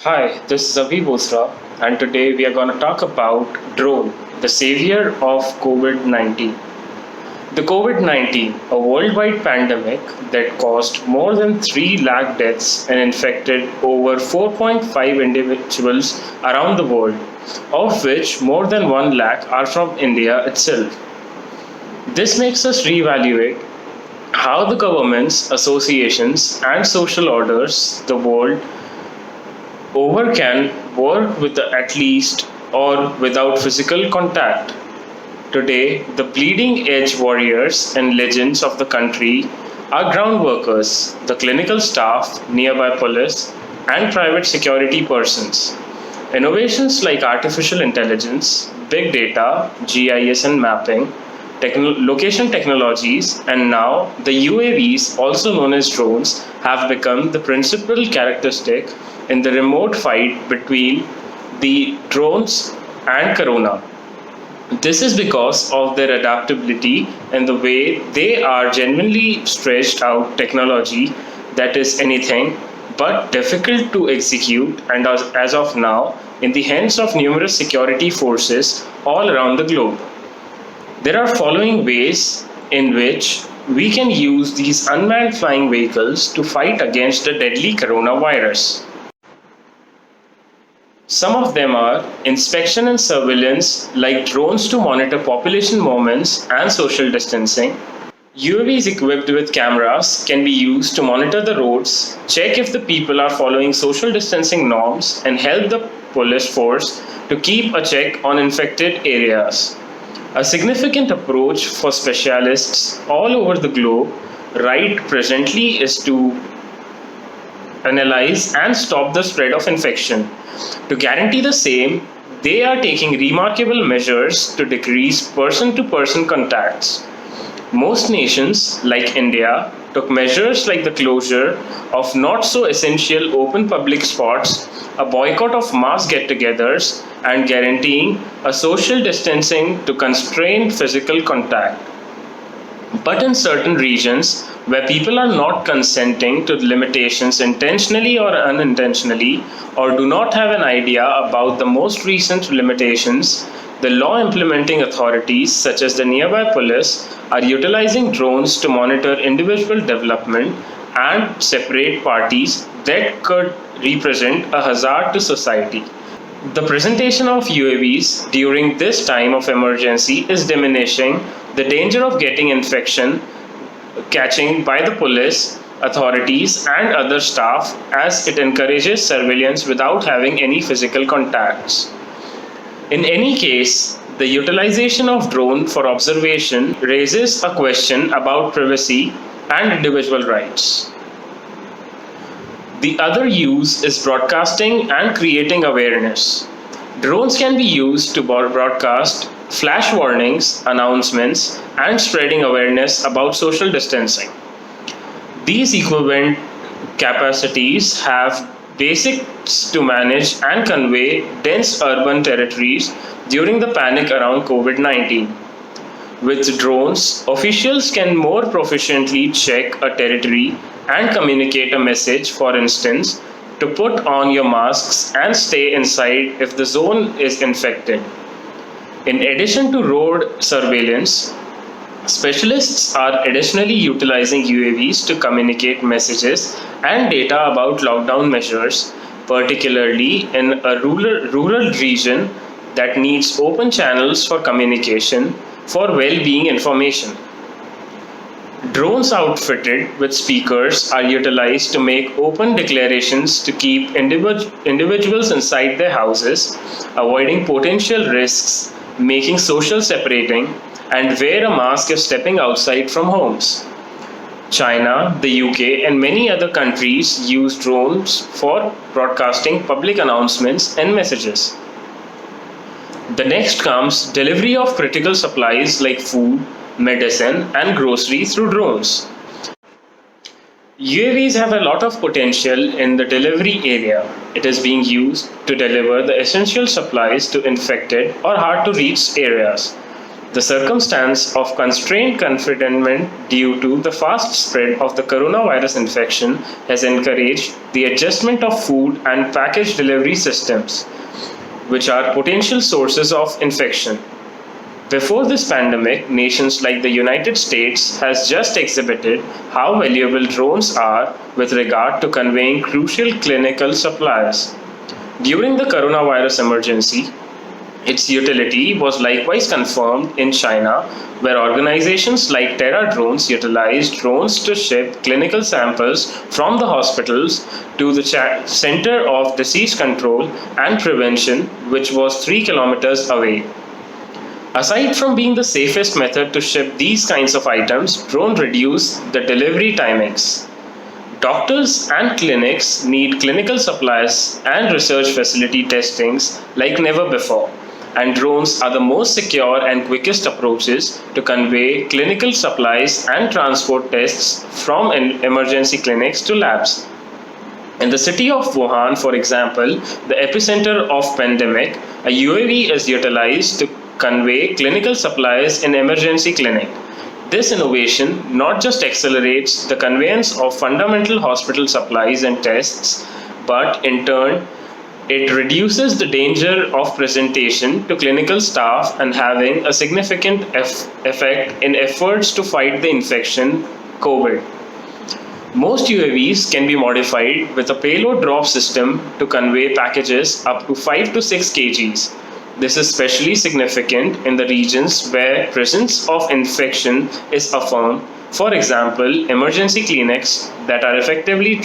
Hi, this is Avi Bosra, and today we are going to talk about drone, the savior of COVID 19. The COVID 19, a worldwide pandemic that caused more than 3 lakh deaths and infected over 4.5 individuals around the world, of which more than 1 lakh are from India itself. This makes us reevaluate how the governments, associations, and social orders the world over can work with the at least or without physical contact. Today, the bleeding edge warriors and legends of the country are ground workers, the clinical staff, nearby police, and private security persons. Innovations like artificial intelligence, big data, GIS and mapping, location technologies, and now the UAVs, also known as drones, have become the principal characteristic in the remote fight between the drones and corona. This is because of their adaptability and the way they are genuinely stretched out technology that is anything but difficult to execute and as of now in the hands of numerous security forces all around the globe. There are following ways in which we can use these unmanned flying vehicles to fight against the deadly coronavirus. Some of them are inspection and surveillance, like drones to monitor population movements and social distancing. UAVs equipped with cameras can be used to monitor the roads, check if the people are following social distancing norms, and help the police force to keep a check on infected areas. A significant approach for specialists all over the globe right presently is to analyze and stop the spread of infection. To guarantee the same, they are taking remarkable measures to decrease person to person contacts. Most nations, like India, took measures like the closure of not so essential open public spots, a boycott of mass get togethers, and guaranteeing a social distancing to constrain physical contact. But in certain regions where people are not consenting to limitations intentionally or unintentionally, or do not have an idea about the most recent limitations, the law implementing authorities, such as the nearby police, are utilizing drones to monitor individual development and separate parties that could represent a hazard to society. The presentation of UAVs during this time of emergency is diminishing the danger of getting infection catching by the police, authorities, and other staff as it encourages surveillance without having any physical contacts. In any case, the utilization of drone for observation raises a question about privacy and individual rights. The other use is broadcasting and creating awareness. Drones can be used to broadcast flash warnings, announcements, and spreading awareness about social distancing. These equivalent capacities have basics to manage and convey dense urban territories during the panic around COVID 19. With drones, officials can more proficiently check a territory and communicate a message, for instance, to put on your masks and stay inside if the zone is infected. In addition to road surveillance, specialists are additionally utilizing UAVs to communicate messages and data about lockdown measures, particularly in a rural region that needs open channels for communication for well-being information. Drones outfitted with speakers are utilized to make open declarations to keep individuals inside their houses, avoiding potential risks, making social separating, and wear a mask if stepping outside from homes. China, the UK, and many other countries use drones for broadcasting public announcements and messages. The next comes delivery of critical supplies like food, medicine, and grocery through drones. UAVs have a lot of potential in the delivery area. It is being used to deliver the essential supplies to infected or hard to reach areas. The circumstance of constrained confinement due to the fast spread of the coronavirus infection has encouraged the adjustment of food and package delivery systems, which are potential sources of infection. Before this pandemic, nations like the United States has just exhibited how valuable drones are with regard to conveying crucial clinical supplies. During the coronavirus emergency, its utility was likewise confirmed in China, where organizations like Terra Drones utilized drones to ship clinical samples from the hospitals to the Center of Disease Control and Prevention, which was 3 kilometers away. Aside from being the safest method to ship these kinds of items, drones reduce the delivery timings. Doctors and clinics need clinical supplies and research facility testings like never before, and drones are the most secure and quickest approaches to convey clinical supplies and transport tests from emergency clinics to labs. In the city of Wuhan, for example, the epicenter of pandemic, a UAV is utilized to convey clinical supplies in emergency clinic. This innovation not just accelerates the conveyance of fundamental hospital supplies and tests, but in turn, it reduces the danger of presentation to clinical staff and having a significant effect in efforts to fight the infection COVID. Most UAVs can be modified with a payload drop system to convey packages up to 5 to 6 kgs. This is especially significant in the regions where presence of infection is affirmed. For example, emergency clinics that are effectively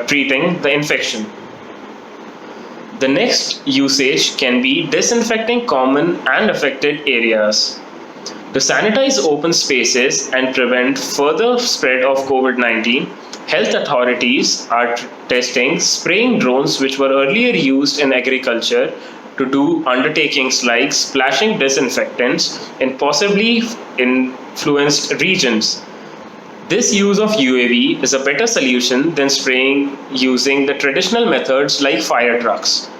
treating the infection. The next usage can be disinfecting common and affected areas. To sanitize open spaces and prevent further spread of COVID-19, health authorities are testing spraying drones which were earlier used in agriculture to do undertakings like splashing disinfectants in possibly influenced regions. This use of UAV is a better solution than spraying using the traditional methods like fire trucks.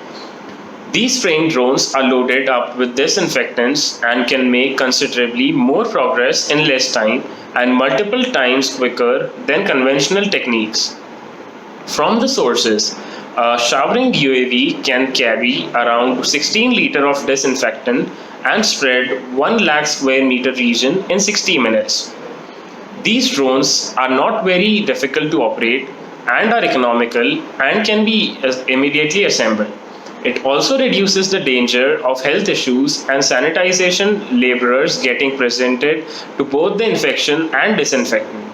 These spraying drones are loaded up with disinfectants and can make considerably more progress in less time and multiple times quicker than conventional techniques. From the sources, a showering UAV can carry around 16 liters of disinfectant and spread 1 lakh square meter region in 60 minutes. These drones are not very difficult to operate and are economical and can be immediately assembled. It also reduces the danger of health issues and sanitization laborers getting presented to both the infection and disinfectant.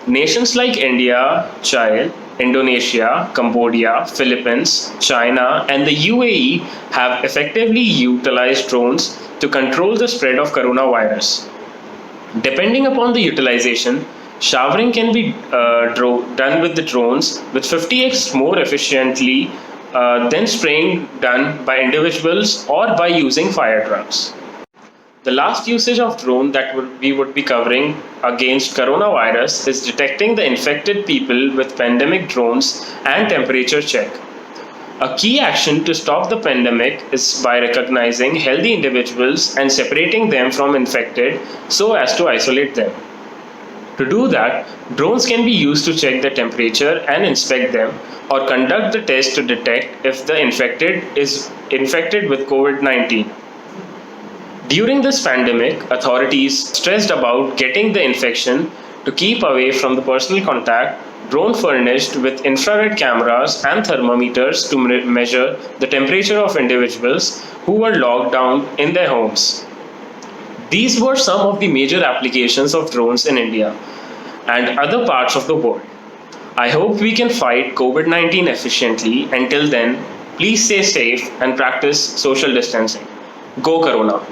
Nations like India, Chile, Indonesia, Cambodia, Philippines, China, and the UAE have effectively utilized drones to control the spread of coronavirus. Depending upon the utilization, showering can be done with the drones with 50x more efficiently than spraying done by individuals or by using fire trucks. The last usage of drone that we would be covering against coronavirus is detecting the infected people with pandemic drones and temperature check. A key action to stop the pandemic is by recognizing healthy individuals and separating them from infected so as to isolate them. To do that, drones can be used to check the temperature and inspect them, or conduct the test to detect if the infected is infected with COVID-19. During this pandemic, authorities stressed about getting the infection to keep away from the personal contact. Drone furnished with infrared cameras and thermometers to measure the temperature of individuals who were locked down in their homes. These were some of the major applications of drones in India and other parts of the world. I hope we can fight COVID-19 efficiently. Until then, please stay safe and practice social distancing. Go Corona!